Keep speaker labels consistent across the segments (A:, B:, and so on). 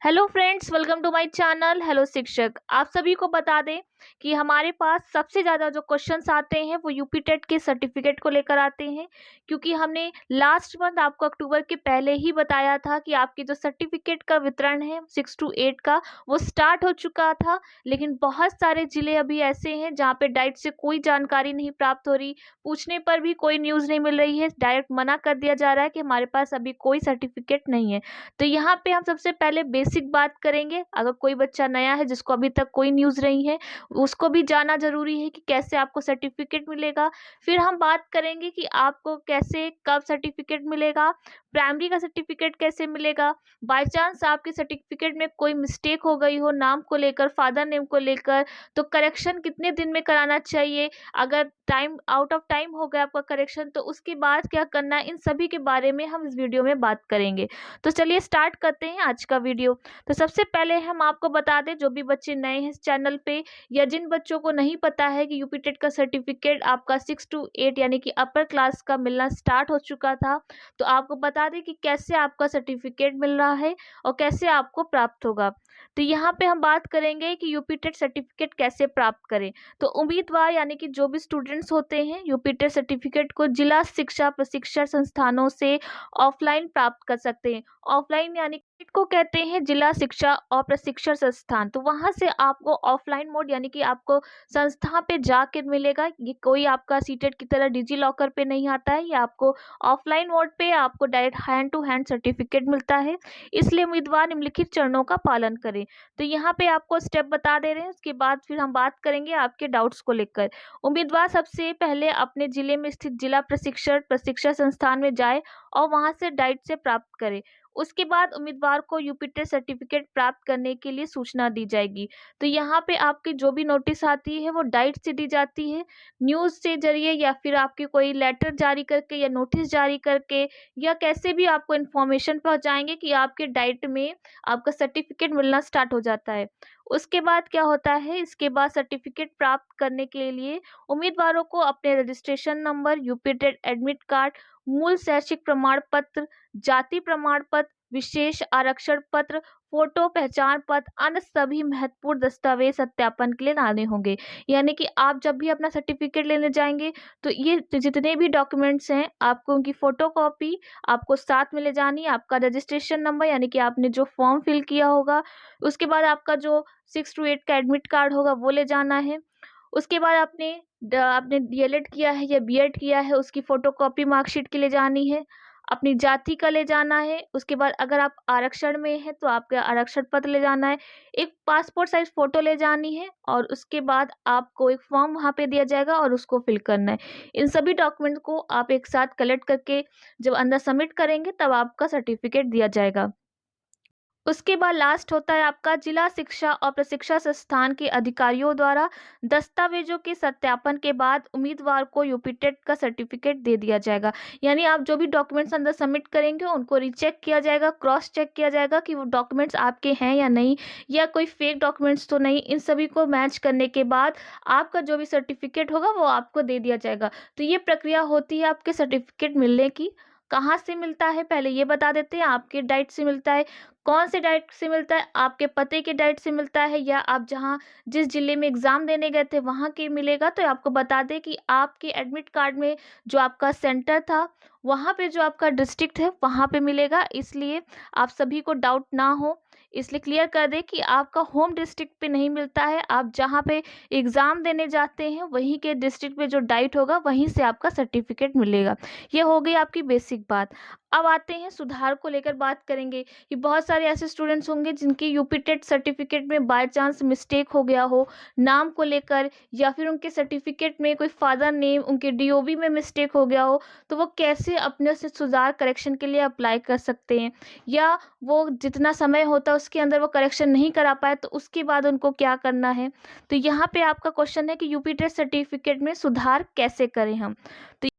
A: Hello friends, welcome to my channel. Hello शिक्षक, आप सभी को बता दें कि हमारे पास सबसे ज़्यादा जो क्वेश्चंस आते हैं वो यूपी टेट के सर्टिफिकेट को लेकर आते हैं। क्योंकि हमने लास्ट मंथ आपको अक्टूबर के पहले ही बताया था कि आपके जो सर्टिफिकेट का वितरण है 6 to 8 का वो स्टार्ट हो चुका था। लेकिन बहुत सारे ज़िले अभी ऐसे हैं जहाँ पे डाइट से कोई जानकारी नहीं प्राप्त हो रही, पूछने पर भी कोई न्यूज़ नहीं मिल रही है, डायरेक्ट मना कर दिया जा रहा है कि हमारे पास अभी कोई सर्टिफिकेट नहीं है। तो यहाँ पे हम सबसे पहले बेसिक बात करेंगे। अगर कोई बच्चा नया है जिसको अभी तक कोई न्यूज़ नहीं है, उसको भी जानना ज़रूरी है कि कैसे आपको सर्टिफिकेट मिलेगा। फिर हम बात करेंगे कि आपको कैसे कब सर्टिफिकेट मिलेगा, प्राइमरी का सर्टिफिकेट कैसे मिलेगा। बाय चांस आपके सर्टिफिकेट में कोई मिस्टेक हो गई हो नाम को लेकर, फादर नेम को लेकर, तो करेक्शन कितने दिन में कराना चाहिए। अगर टाइम आउट ऑफ टाइम हो गया आपका करेक्शन तो उसके बाद क्या करना है, इन सभी के बारे में हम इस वीडियो में बात करेंगे। तो चलिए स्टार्ट करते हैं आज का वीडियो। तो सबसे पहले हम आपको बता दें, जो भी बच्चे नए हैं इस चैनल पे या जिन बच्चों को नहीं पता है कि यूपी टेट का सर्टिफिकेट आपका 6 to 8 यानी कि अपर क्लास का मिलना स्टार्ट हो चुका था, तो आपको बता दें कि कैसे आपका सर्टिफिकेट मिल रहा है और कैसे आपको प्राप्त होगा। तो यहाँ पे हम बात करेंगे कि यूपी टेट सर्टिफिकेट कैसे प्राप्त करें। तो उम्मीदवार यानी कि जो भी स्टूडेंट्स होते हैं यूपी टेट सर्टिफिकेट को जिला शिक्षा प्रशिक्षण संस्थानों से ऑफलाइन प्राप्त कर सकते हैं। ऑफलाइन यानी कि को कहते हैं जिला शिक्षा और प्रशिक्षण संस्थान। तो वहां से आपको ऑफलाइन मोड यानी कि आपको संस्था पे जाके मिलेगा। ये कोई आपका सीटेट की तरह डिजी लॉकर पे नहीं आता है, ये आपको ऑफलाइन मोड पे आपको direct hand to hand certificate मिलता है। इसलिए उम्मीदवार निम्नलिखित चरणों का पालन करें। तो यहाँ पे आपको स्टेप बता दे रहे हैं, उसके बाद फिर हम बात करेंगे आपके डाउट्स को लेकर। उम्मीदवार सबसे पहले अपने जिले में स्थित जिला प्रशिक्षण संस्थान में जाए और वहां से डाइट से प्राप्त करें। उसके बाद उम्मीदवार को यूपी टेट सर्टिफिकेट प्राप्त करने के लिए सूचना दी जाएगी। तो यहाँ पे आपकी जो भी नोटिस आती है वो डाइट से दी जाती है, न्यूज़ के जरिए या फिर आपके कोई लेटर जारी करके या नोटिस जारी करके, या कैसे भी आपको इन्फॉर्मेशन पहुँचाएंगे कि आपके डाइट में आपका सर्टिफिकेट मिलना स्टार्ट हो जाता है। उसके बाद क्या होता है, इसके बाद सर्टिफिकेट प्राप्त करने के लिए उम्मीदवारों को अपने registration number, UP TET admit card, मूल शैक्षिक प्रमाण पत्र, जाति प्रमाण पत्र, विशेष आरक्षण पत्र, फोटो, पहचान पत्र, अन्य सभी महत्वपूर्ण दस्तावेज सत्यापन के लिए लाने होंगे। यानी कि आप जब भी अपना सर्टिफिकेट लेने जाएंगे तो ये जितने भी डॉक्यूमेंट्स हैं आपको उनकी फोटो कॉपी आपको साथ में ले जानी है। आपका रजिस्ट्रेशन नंबर यानी कि आपने जो फॉर्म फिल किया होगा, उसके बाद आपका जो 6 to 8 का एडमिट कार्ड होगा वो ले जाना है। उसके बाद आपने डीएलएड किया है या बीएड किया है उसकी फोटोकॉपी मार्कशीट के लिए जानी है। अपनी जाति का ले जाना है। उसके बाद अगर आप आरक्षण में हैं तो आपका आरक्षण पत्र ले जाना है। एक पासपोर्ट साइज फ़ोटो ले जानी है और उसके बाद आपको एक फॉर्म वहाँ पे दिया जाएगा और उसको फिल करना है। इन सभी डॉक्यूमेंट को आप एक साथ कलेक्ट करके जब अंदर सबमिट करेंगे तब आपका सर्टिफिकेट दिया जाएगा। उसके बाद लास्ट होता है आपका जिला शिक्षा और प्रशिक्षण संस्थान के अधिकारियों द्वारा दस्तावेजों के सत्यापन के बाद उम्मीदवार को यूपी टेट का सर्टिफिकेट दे दिया जाएगा। यानी आप जो भी डॉक्यूमेंट्स अंदर सबमिट करेंगे उनको रीचेक किया जाएगा, क्रॉस चेक किया जाएगा कि वो डॉक्यूमेंट्स आपके हैं या नहीं, या कोई फेक डॉक्यूमेंट्स तो नहीं। इन सभी को मैच करने के बाद आपका जो भी सर्टिफिकेट होगा वो आपको दे दिया जाएगा। तो ये प्रक्रिया होती है आपके सर्टिफिकेट मिलने की। कहाँ से मिलता है पहले ये बता देते हैं। आपके डाइट से मिलता है। कौन से डाइट से मिलता है, आपके पते के डाइट से मिलता है या आप जहाँ जिस जिले में एग्ज़ाम देने गए थे वहाँ के मिलेगा। तो आपको बता दें कि आपके एडमिट कार्ड में जो आपका सेंटर था वहाँ पे जो आपका डिस्ट्रिक्ट है वहाँ पे मिलेगा। इसलिए आप सभी को डाउट ना हो, इसलिए क्लियर कर दें कि आपका होम डिस्ट्रिक्ट पे नहीं मिलता है। आप जहाँ पे एग्ज़ाम देने जाते हैं वहीं के डिस्ट्रिक्ट में जो डाइट होगा वहीं से आपका सर्टिफिकेट मिलेगा। ये हो गई आपकी बेसिक बात। अब आते हैं सुधार को लेकर बात करेंगे कि बहुत सारे ऐसे स्टूडेंट्स होंगे जिनकी यूपी टेट सर्टिफिकेट में बाय चांस मिस्टेक हो गया हो नाम को लेकर, या फिर उनके सर्टिफिकेट में कोई फादर नेम उनके डीओबी में मिस्टेक हो गया हो, तो वो कैसे अपने से सुधार करेक्शन के लिए अप्लाई कर सकते हैं, या वो जितना समय होता है उसके अंदर वो करेक्शन नहीं करा पाए तो उसके बाद उनको क्या करना है। तो यहाँ पे आपका क्वेश्चन है कि यूपी टेट सर्टिफिकेट में सुधार कैसे करें हम। तो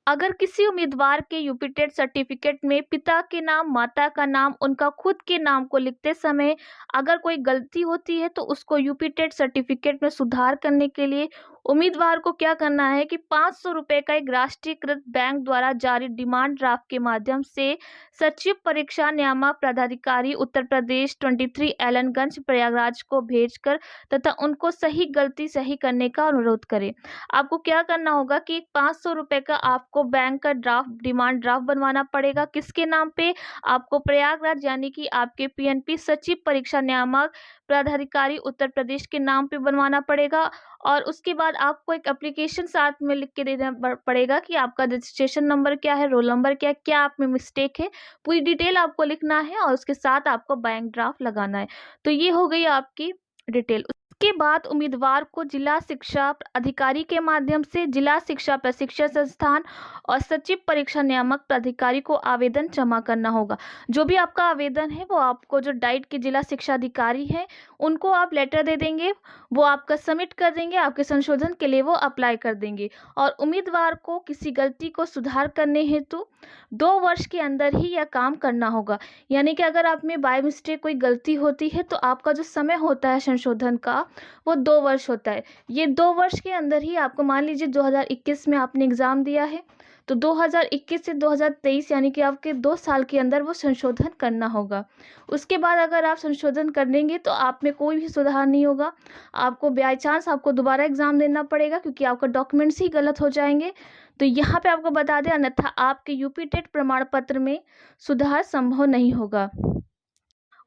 A: अगर किसी उम्मीदवार के यूपी टेट सर्टिफिकेट में पिता के नाम, माता का नाम, उनका खुद के नाम को लिखते समय अगर कोई गलती होती है तो उसको यूपी टेट सर्टिफिकेट में सुधार करने के लिए उम्मीदवार को क्या करना है कि 500 रुपये का एक राष्ट्रीयकृत बैंक द्वारा जारी डिमांड ड्राफ्ट के माध्यम से सचिव परीक्षा नियामक पदाधिकारी उत्तर प्रदेश 23 एलनगंज प्रयागराज को भेजकर तथा उनको सही गलती सही करने का अनुरोध करें। आपको क्या करना होगा कि 500 रुपये का आपको बैंक का ड्राफ्ट डिमांड ड्राफ्ट बनवाना पड़ेगा। किसके नाम पे? आपको प्रयागराज यानी कि आपके पीएनपी सचिव परीक्षा नियामक पदाधिकारी उत्तर प्रदेश के नाम पे बनवाना पड़ेगा। और उसके बाद आपको एक एप्लीकेशन साथ में लिख के देना पड़ेगा कि आपका रजिस्ट्रेशन नंबर क्या है, रोल नंबर क्या है, क्या आप में मिस्टेक है, पूरी डिटेल आपको लिखना है और उसके साथ आपको बैंक ड्राफ्ट लगाना है। तो ये हो गई आपकी डिटेल। उसके बाद उम्मीदवार को जिला शिक्षा अधिकारी के माध्यम से जिला शिक्षा प्रशिक्षण संस्थान और सचिव परीक्षा नियामक प्राधिकारी को आवेदन जमा करना होगा। जो भी आपका आवेदन है वो आपको जो डाइट के जिला शिक्षा अधिकारी हैं उनको आप लेटर दे देंगे, वो आपका सबमिट कर देंगे, आपके संशोधन के लिए वो अप्लाई कर देंगे। और उम्मीदवार को किसी गलती को सुधार करने हेतु 2 वर्ष के अंदर ही यह काम करना होगा। यानी कि अगर आप में बाय मिस्टेक कोई गलती होती है तो आपका जो समय होता है संशोधन का वो 2 वर्ष होता है। ये 2 वर्ष के अंदर ही आपको, मान लीजिए 2021 में आपने एग्ज़ाम दिया है तो 2021 से 2023 यानी कि आपके 2 साल के अंदर वो संशोधन करना होगा। उसके बाद अगर आप संशोधन कर देंगे तो आप में कोई भी सुधार नहीं होगा। आपको बाय चांस आपको दोबारा एग्ज़ाम देना पड़ेगा क्योंकि आपका डॉक्यूमेंट्स ही गलत हो जाएंगे। तो यहाँ पे आपको बता दें, अन्यथा आपके यूपी टेट प्रमाण पत्र में सुधार संभव नहीं होगा।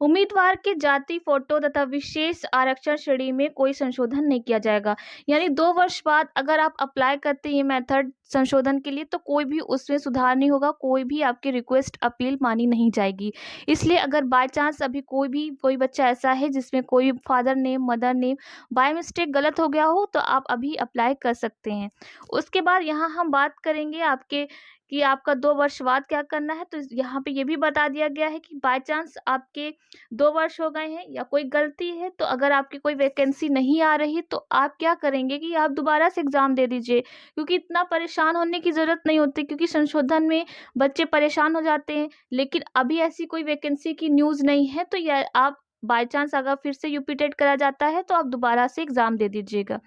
A: उम्मीदवार के जाति फोटो तथा विशेष आरक्षण श्रेणी में कोई संशोधन नहीं किया जाएगा। यानी 2 वर्ष बाद अगर आप अप्लाई करते हैं मेथड संशोधन के लिए तो कोई भी उसमें सुधार नहीं होगा, कोई भी आपकी रिक्वेस्ट अपील मानी नहीं जाएगी। इसलिए अगर बाय चांस अभी कोई बच्चा ऐसा है जिसमें कोई father name mother name by mistake गलत हो गया हो तो आप अभी अप्लाई कर सकते हैं। उसके बाद यहाँ हम बात करेंगे आपके कि आपका 2 वर्ष बाद क्या करना है। तो यहाँ पे ये भी बता दिया गया है कि बाय चांस आपके 2 वर्ष हो गए हैं या कोई गलती है तो अगर आपकी कोई वैकेंसी नहीं आ रही तो आप क्या करेंगे कि आप दोबारा से एग्ज़ाम दे दीजिए, क्योंकि इतना परेशान होने की ज़रूरत नहीं होती, क्योंकि संशोधन में बच्चे परेशान हो जाते हैं। लेकिन अभी ऐसी कोई वैकेंसी की न्यूज़ नहीं है तो यह आप बाय चांस अगर फिर से यूपी टेट करा जाता है तो आप दोबारा से एग्ज़ाम दे दीजिएगा।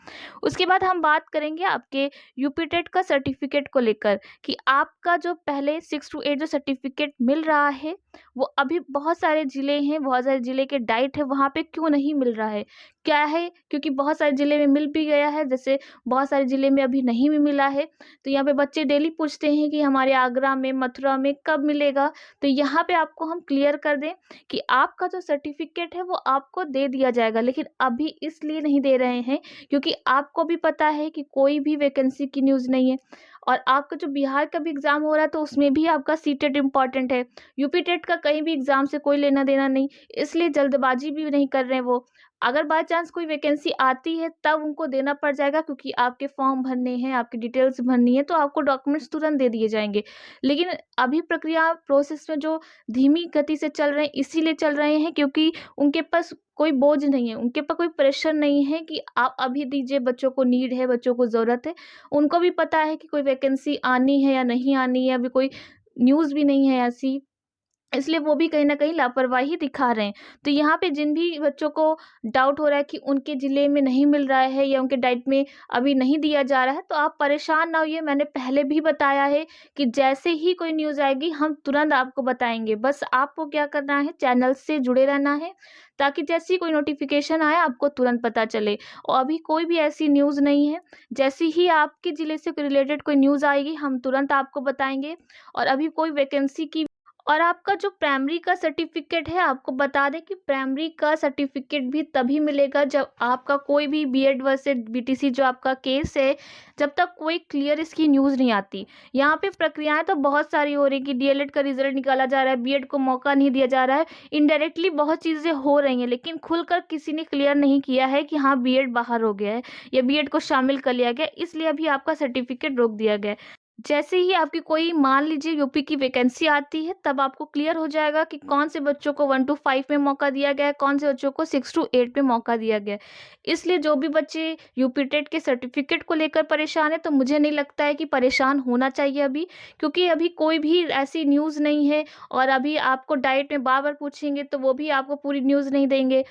A: उसके बाद हम बात करेंगे आपके यूपी टेट का सर्टिफिकेट को लेकर कि आपका जो पहले 6 to 8 जो सर्टिफिकेट मिल रहा है वो अभी बहुत सारे ज़िले हैं, बहुत सारे ज़िले के डाइट है, वहाँ पे क्यों नहीं मिल रहा है? क्या है? क्योंकि बहुत सारे ज़िले में मिल भी गया है, जैसे बहुत सारे ज़िले में अभी नहीं भी मिला है। तो यहाँ पे बच्चे डेली पूछते हैं कि हमारे आगरा में, मथुरा में कब मिलेगा? तो यहाँ पे आपको हम क्लियर कर दें कि आपका जो सर्टिफिकेट है वो आपको दे दिया जाएगा, लेकिन अभी इसलिए नहीं दे रहे हैं क्योंकि आपको भी पता है कि कोई भी वैकेंसी की न्यूज़ नहीं है। और आपका जो बिहार का भी एग्ज़ाम हो रहा है तो उसमें भी आपका सीटेट इम्पॉर्टेंट है। यूपी टेट का कहीं भी एग्ज़ाम से कोई लेना देना नहीं, इसलिए जल्दबाजी भी नहीं कर रहे हैं वो। अगर बाय चांस कोई वैकेंसी आती है तब उनको देना पड़ जाएगा, क्योंकि आपके फॉर्म भरने हैं, आपकी डिटेल्स भरनी है, तो आपको डॉक्यूमेंट्स तुरंत दे दिए जाएंगे। लेकिन अभी प्रक्रिया प्रोसेस में जो धीमी गति से चल रहे हैं इसीलिए चल रहे हैं क्योंकि उनके पास कोई बोझ नहीं है, उनके पास कोई प्रेशर नहीं है कि आप अभी दीजिए, बच्चों को नीड है, बच्चों को ज़रूरत है। उनको भी पता है कि कोई वैकेंसी आनी है या नहीं आनी है, अभी कोई न्यूज़ भी नहीं है ऐसी, इसलिए वो भी कहीं न कहीं लापरवाही दिखा रहे हैं। तो यहाँ पे जिन भी बच्चों को डाउट हो रहा है कि उनके ज़िले में नहीं मिल रहा है या उनके डाइट में अभी नहीं दिया जा रहा है, तो आप परेशान ना होइए। मैंने पहले भी बताया है कि जैसे ही कोई न्यूज़ आएगी हम तुरंत आपको बताएँगे। बस आपको क्या करना है, चैनल से जुड़े रहना है ताकि जैसे ही कोई नोटिफ़िकेशन आए आपको तुरंत पता चले। और अभी कोई भी ऐसी न्यूज़ नहीं है, जैसे ही आपके ज़िले से रिलेटेड कोई न्यूज़ आएगी हम तुरंत आपको बताएँगे। और अभी कोई वैकेंसी की, और आपका जो प्राइमरी का सर्टिफिकेट है, आपको बता दें कि प्राइमरी का सर्टिफिकेट भी तभी मिलेगा जब आपका कोई भी बीएड वर्सेस बीटीसी जो आपका केस है, जब तक कोई क्लियर इसकी न्यूज़ नहीं आती। यहाँ पे प्रक्रियाएं तो बहुत सारी हो रही कि डीएलएड का रिजल्ट निकाला जा रहा है, बीएड को मौका नहीं दिया जा रहा है, इनडायरेक्टली बहुत चीज़ें हो रही हैं, लेकिन खुलकर किसी ने क्लियर नहीं किया है कि हाँ बीएड बाहर हो गया है या बीएड को शामिल कर लिया गया, इसलिए अभी आपका सर्टिफिकेट रोक दिया गया है। जैसे ही आपकी कोई मान लीजिए यूपी की वैकेंसी आती है, तब आपको क्लियर हो जाएगा कि कौन से बच्चों को 1 टू 5 में मौका दिया गया है, कौन से बच्चों को 6 टू 8 में मौका दिया गया है। इसलिए जो भी बच्चे यूपी टेट के सर्टिफिकेट को लेकर परेशान हैं, तो मुझे नहीं लगता है कि परेशान होना चाहिए अभी, क्योंकि अभी कोई भी ऐसी न्यूज़ नहीं है। और अभी आपको डायरेक्ट में बार-बार पूछेंगे, तो वो भी आपको पूरी न्यूज़ नहीं देंगे।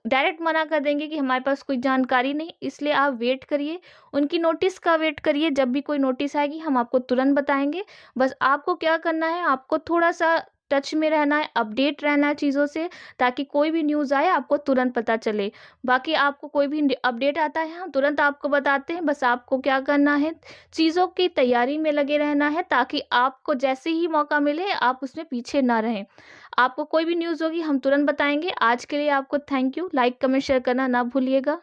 A: डायरेक्ट मना कर देंगे कि हमारे पास कोई जानकारी नहीं, इसलिए आप वेट करिए। उनकी नोटिस का वेट करिए, जब भी कोई नोटिस आएगी हम आपको तुरंत बताएँगे। बस आपको क्या करना है, आपको थोड़ा-सा टच में रहना है, अपडेट रहना है चीज़ों से, ताकि कोई भी न्यूज़ आए आपको तुरंत पता चले। बाकी आपको कोई भी अपडेट आता है, हम तुरंत आपको बताते हैं। बस आपको क्या करना है, चीज़ों की तैयारी में लगे रहना है, ताकि आपको जैसे ही मौका मिले आप उसमें पीछे ना रहें। आपको कोई भी न्यूज़ होगी हम तुरंत बताएँगे। आज के लिए आपको thank you. Like, comment, share करना ना भूलिएगा।